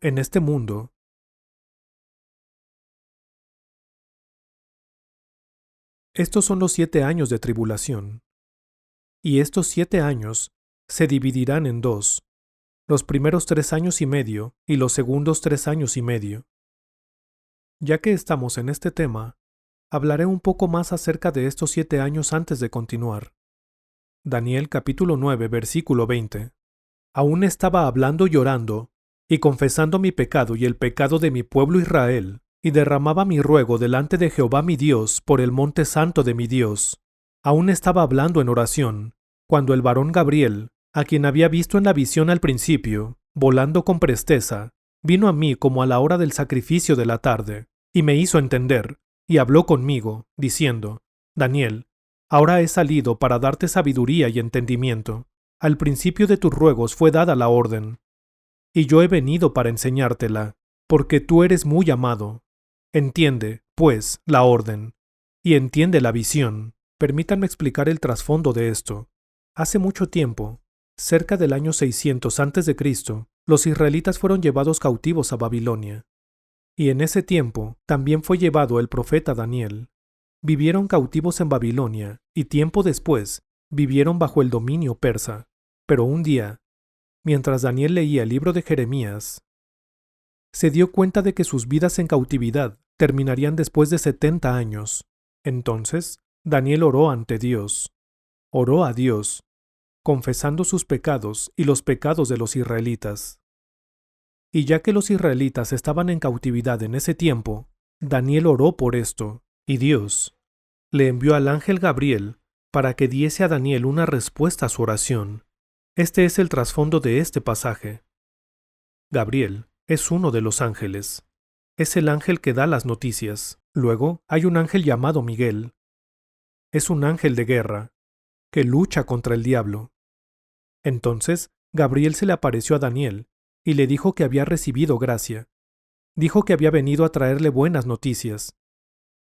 en este mundo. Estos son los 7 años de tribulación. Y estos 7 años se dividirán en dos, los primeros 3 años y medio y los segundos 3 años y medio. Ya que estamos en este tema, hablaré un poco más acerca de estos 7 años antes de continuar. Daniel capítulo 9, versículo 20. Aún estaba hablando y llorando, y confesando mi pecado y el pecado de mi pueblo Israel, y derramaba mi ruego delante de Jehová mi Dios por el monte santo de mi Dios. Aún estaba hablando en oración, cuando el varón Gabriel, a quien había visto en la visión al principio, volando con presteza, vino a mí como a la hora del sacrificio de la tarde, y me hizo entender, y habló conmigo, diciendo: Daniel, ahora he salido para darte sabiduría y entendimiento. Al principio de tus ruegos fue dada la orden, y yo he venido para enseñártela, porque tú eres muy amado. Entiende, pues, la orden, y entiende la visión. Permítanme explicar el trasfondo de esto. Hace mucho tiempo, cerca del año 600 a.C., los israelitas fueron llevados cautivos a Babilonia. Y en ese tiempo también fue llevado el profeta Daniel. Vivieron cautivos en Babilonia, y tiempo después vivieron bajo el dominio persa. Pero un día, mientras Daniel leía el libro de Jeremías, se dio cuenta de que sus vidas en cautividad terminarían después de 70 años. Entonces, Daniel oró ante Dios. Oró a Dios, confesando sus pecados y los pecados de los israelitas. Y ya que los israelitas estaban en cautividad en ese tiempo, Daniel oró por esto, y Dios le envió al ángel Gabriel para que diese a Daniel una respuesta a su oración. Este es el trasfondo de este pasaje. Gabriel es uno de los ángeles. Es el ángel que da las noticias. Luego hay un ángel llamado Miguel. Es un ángel de guerra, que lucha contra el diablo. Entonces, Gabriel se le apareció a Daniel y le dijo que había recibido gracia. Dijo que había venido a traerle buenas noticias.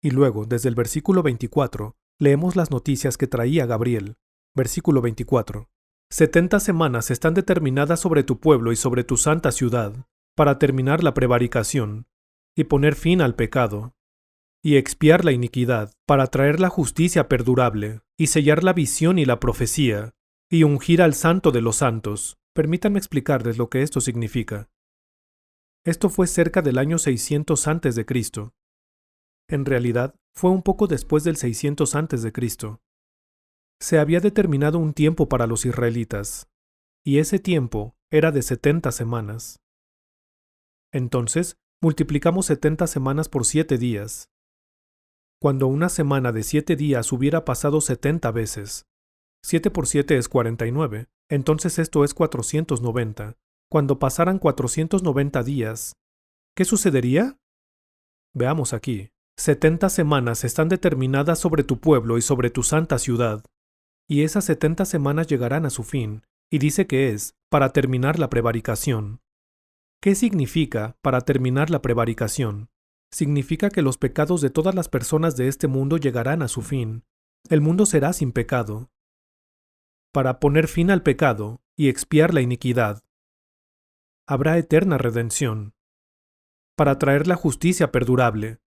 Y luego, desde el versículo 24, leemos las noticias que traía Gabriel. Versículo 24. 70 semanas están determinadas sobre tu pueblo y sobre tu santa ciudad, para terminar la prevaricación, y poner fin al pecado, y expiar la iniquidad, para traer la justicia perdurable, y sellar la visión y la profecía, y ungir al santo de los santos. Permítanme explicarles lo que esto significa. Esto fue cerca del año 600 a.C. En realidad, fue un poco después del 600 a.C. Se había determinado un tiempo para los israelitas, y ese tiempo era de 70 semanas. Entonces, multiplicamos 70 semanas por 7 días. Cuando una semana de 7 días hubiera pasado 70 veces, 7 por 7 es 49, entonces esto es 490. Cuando pasaran 490 días, ¿qué sucedería? Veamos aquí. 70 semanas están determinadas sobre tu pueblo y sobre tu santa ciudad. Y esas 70 semanas llegarán a su fin, y dice que es para terminar la prevaricación. ¿Qué significa para terminar la prevaricación? Significa que los pecados de todas las personas de este mundo llegarán a su fin. El mundo será sin pecado. Para poner fin al pecado y expiar la iniquidad. Habrá eterna redención. Para traer la justicia perdurable.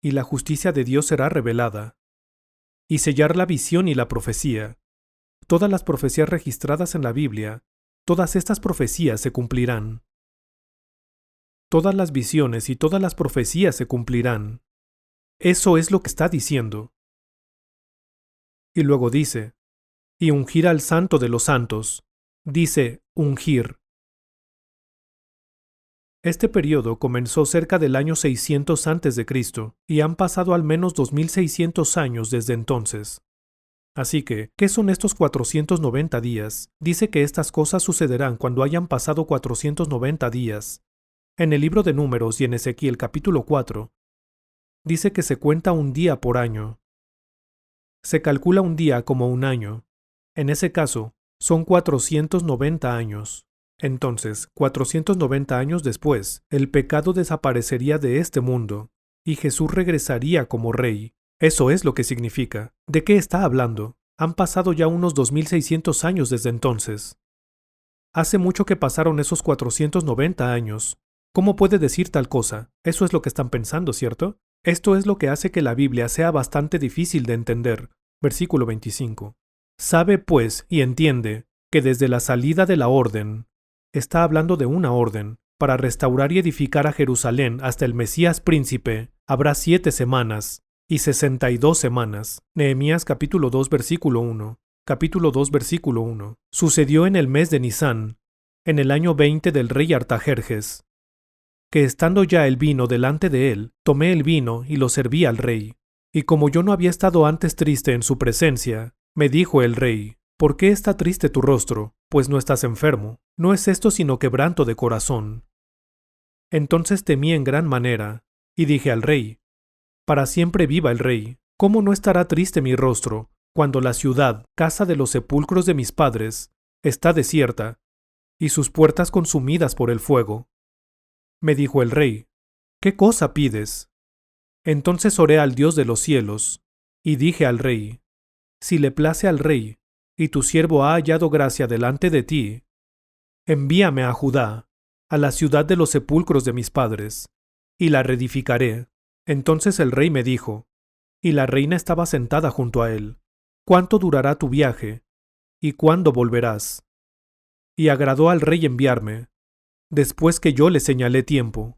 Y la justicia de Dios será revelada. Y sellar la visión y la profecía. Todas las profecías registradas en la Biblia, todas estas profecías se cumplirán. Todas las visiones y todas las profecías se cumplirán. Eso es lo que está diciendo. Y luego dice, y ungir al santo de los santos. Dice, ungir. Este periodo comenzó cerca del año 600 a.C. y han pasado al menos 2600 años desde entonces. Así que, ¿qué son estos 490 días? Dice que estas cosas sucederán cuando hayan pasado 490 días. En el libro de Números y en Ezequiel capítulo 4, dice que se cuenta un día por año. Se calcula un día como un año. En ese caso, son 490 años. Entonces, 490 años después, el pecado desaparecería de este mundo, y Jesús regresaría como rey. Eso es lo que significa. ¿De qué está hablando? Han pasado ya unos 2600 años desde entonces. Hace mucho que pasaron esos 490 años. ¿Cómo puede decir tal cosa? Eso es lo que están pensando, ¿cierto? Esto es lo que hace que la Biblia sea bastante difícil de entender. Versículo 25. Sabe, pues, y entiende, que desde la salida de la orden, está hablando de una orden, para restaurar y edificar a Jerusalén hasta el Mesías príncipe, habrá 7 semanas, y 62 semanas. Nehemías capítulo 2 versículo 1. Capítulo 2 versículo 1. Sucedió en el mes de Nisán, en el año 20 del rey Artajerjes, que estando ya el vino delante de él, tomé el vino y lo serví al rey. Y como yo no había estado antes triste en su presencia, me dijo el rey, ¿por qué está triste tu rostro? Pues no estás enfermo. No es esto sino quebranto de corazón. Entonces temí en gran manera, y dije al rey, para siempre viva el rey, ¿cómo no estará triste mi rostro, cuando la ciudad, casa de los sepulcros de mis padres, está desierta, y sus puertas consumidas por el fuego? Me dijo el rey, ¿qué cosa pides? Entonces oré al Dios de los cielos, y dije al rey, si le place al rey, y tu siervo ha hallado gracia delante de ti, envíame a Judá, a la ciudad de los sepulcros de mis padres, y la reedificaré. Entonces el rey me dijo, y la reina estaba sentada junto a él, ¿cuánto durará tu viaje? ¿Y cuándo volverás? Y agradó al rey enviarme, después que yo le señalé tiempo.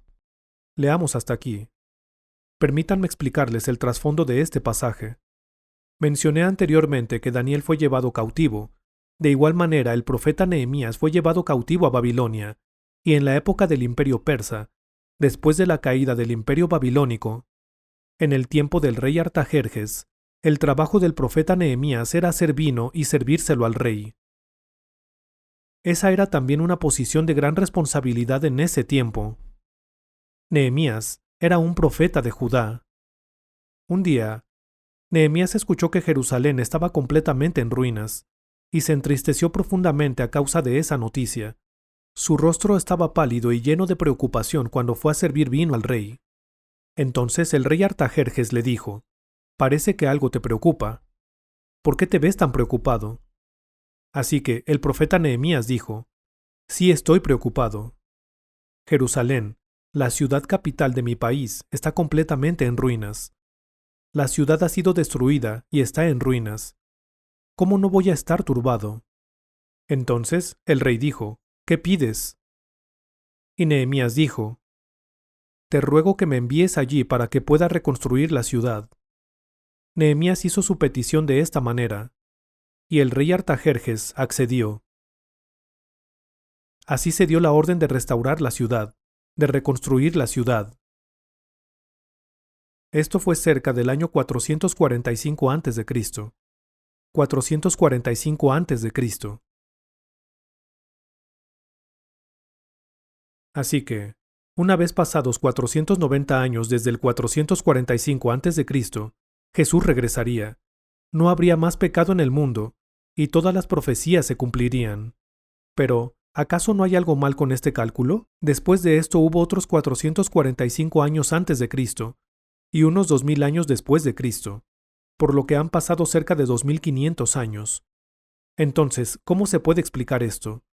Leamos hasta aquí. Permítanme explicarles el trasfondo de este pasaje. Mencioné anteriormente que Daniel fue llevado cautivo. De igual manera, el profeta Nehemías fue llevado cautivo a Babilonia, y en la época del Imperio Persa, después de la caída del Imperio Babilónico, en el tiempo del rey Artajerjes, el trabajo del profeta Nehemías era hacer vino y servírselo al rey. Esa era también una posición de gran responsabilidad en ese tiempo. Nehemías era un profeta de Judá. Un día, Nehemías escuchó que Jerusalén estaba completamente en ruinas, y se entristeció profundamente a causa de esa noticia. Su rostro estaba pálido y lleno de preocupación cuando fue a servir vino al rey. Entonces el rey Artajerjes le dijo, «Parece que algo te preocupa. ¿Por qué te ves tan preocupado?» Así que el profeta Nehemías dijo, «Sí estoy preocupado. Jerusalén, la ciudad capital de mi país, está completamente en ruinas. La ciudad ha sido destruida y está en ruinas. ¿Cómo no voy a estar turbado?» Entonces el rey dijo, «¿Qué pides?» Y Nehemías dijo, «Te ruego que me envíes allí para que pueda reconstruir la ciudad». Nehemías hizo su petición de esta manera, y el rey Artajerjes accedió. Así se dio la orden de restaurar la ciudad, de reconstruir la ciudad. Esto fue cerca del año 445 a.C. 445 a.C. Así que, una vez pasados 490 años desde el 445 a.C., Jesús regresaría. No habría más pecado en el mundo, y todas las profecías se cumplirían. Pero, ¿acaso no hay algo mal con este cálculo? Después de esto hubo otros 445 años antes de Cristo, y unos 2000 años después de Cristo, por lo que han pasado cerca de 2500 años. Entonces, ¿cómo se puede explicar esto?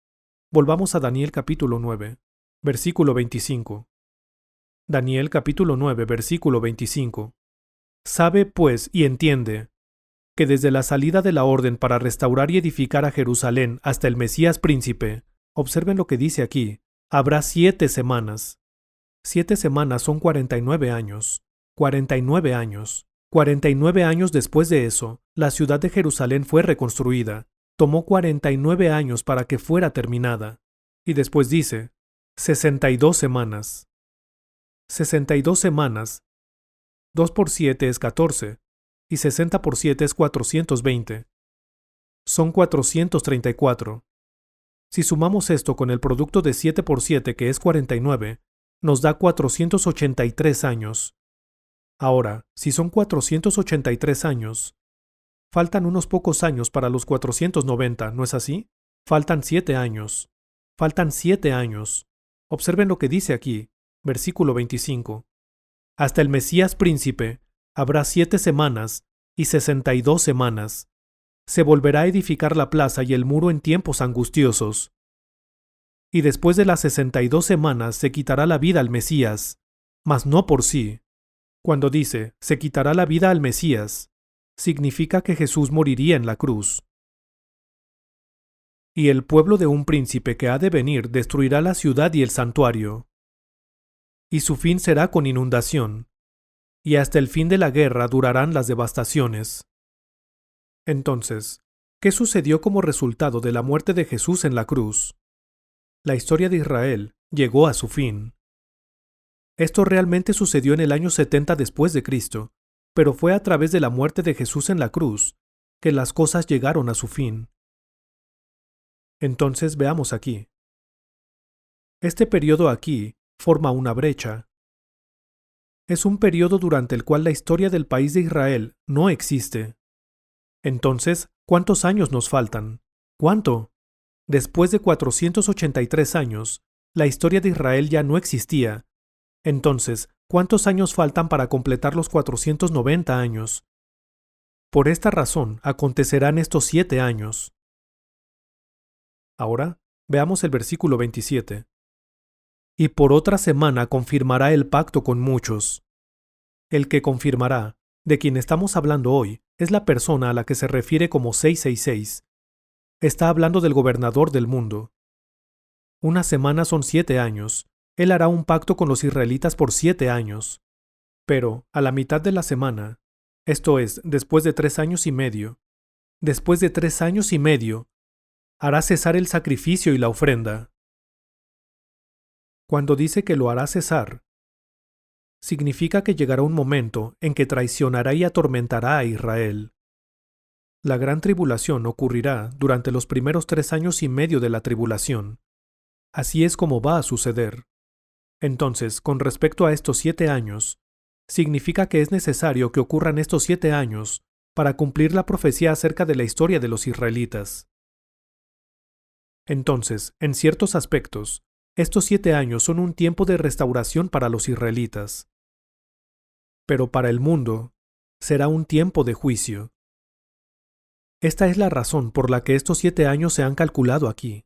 Volvamos a Daniel capítulo 9, versículo 25. Daniel capítulo 9, versículo 25. Sabe, pues, y entiende, que desde la salida de la orden para restaurar y edificar a Jerusalén hasta el Mesías príncipe, observen lo que dice aquí, habrá 7 semanas. 7 semanas son 49 años. 49 años. 49 años después de eso, la ciudad de Jerusalén fue reconstruida. Tomó 49 años para que fuera terminada. Y después dice, 62 semanas. 62 semanas. 2 por 7 es 14, y 60 por 7 es 420. Son 434. Si sumamos esto con el producto de 7 por 7, que es 49, nos da 483 años. Ahora, si son 483 años, faltan unos pocos años para los 490, ¿no es así? Faltan 7 años. Faltan 7 años. Observen lo que dice aquí, versículo 25. Hasta el Mesías príncipe habrá 7 semanas y 62 semanas. Se volverá a edificar la plaza y el muro en tiempos angustiosos. y después de las 62 semanas se quitará la vida al Mesías, mas no por sí. Cuando dice, se quitará la vida al Mesías, significa que Jesús moriría en la cruz. Y el pueblo de un príncipe que ha de venir destruirá la ciudad y el santuario. Y su fin será con inundación, y hasta el fin de la guerra durarán las devastaciones. Entonces, ¿qué sucedió como resultado de la muerte de Jesús en la cruz? La historia de Israel llegó a su fin. Esto realmente sucedió en el año 70 después de Cristo, pero fue a través de la muerte de Jesús en la cruz que las cosas llegaron a su fin. Entonces veamos aquí. Este periodo aquí forma una brecha. Es un periodo durante el cual la historia del país de Israel no existe. Entonces, ¿cuántos años nos faltan? ¿Cuánto? Después de 483 años, la historia de Israel ya no existía. Entonces, ¿cuántos años faltan para completar los 490 años? Por esta razón, acontecerán estos 7 años. Ahora, veamos el versículo 27. Y por otra semana confirmará el pacto con muchos. El que confirmará, de quien estamos hablando hoy, es la persona a la que se refiere como 666. Está hablando del gobernador del mundo. Una semana son 7 años. Él hará un pacto con los israelitas por 7 años. Pero, a la mitad de la semana, esto es, después de 3 años y medio, después de 3 años y medio, hará cesar el sacrificio y la ofrenda. Cuando dice que lo hará cesar, significa que llegará un momento en que traicionará y atormentará a Israel. La gran tribulación ocurrirá durante los primeros 3 años y medio de la tribulación. Así es como va a suceder. Entonces, con respecto a estos 7 años, significa que es necesario que ocurran estos 7 años para cumplir la profecía acerca de la historia de los israelitas. Entonces, en ciertos aspectos, estos 7 años son un tiempo de restauración para los israelitas. Pero para el mundo, será un tiempo de juicio. Esta es la razón por la que estos 7 años se han calculado aquí.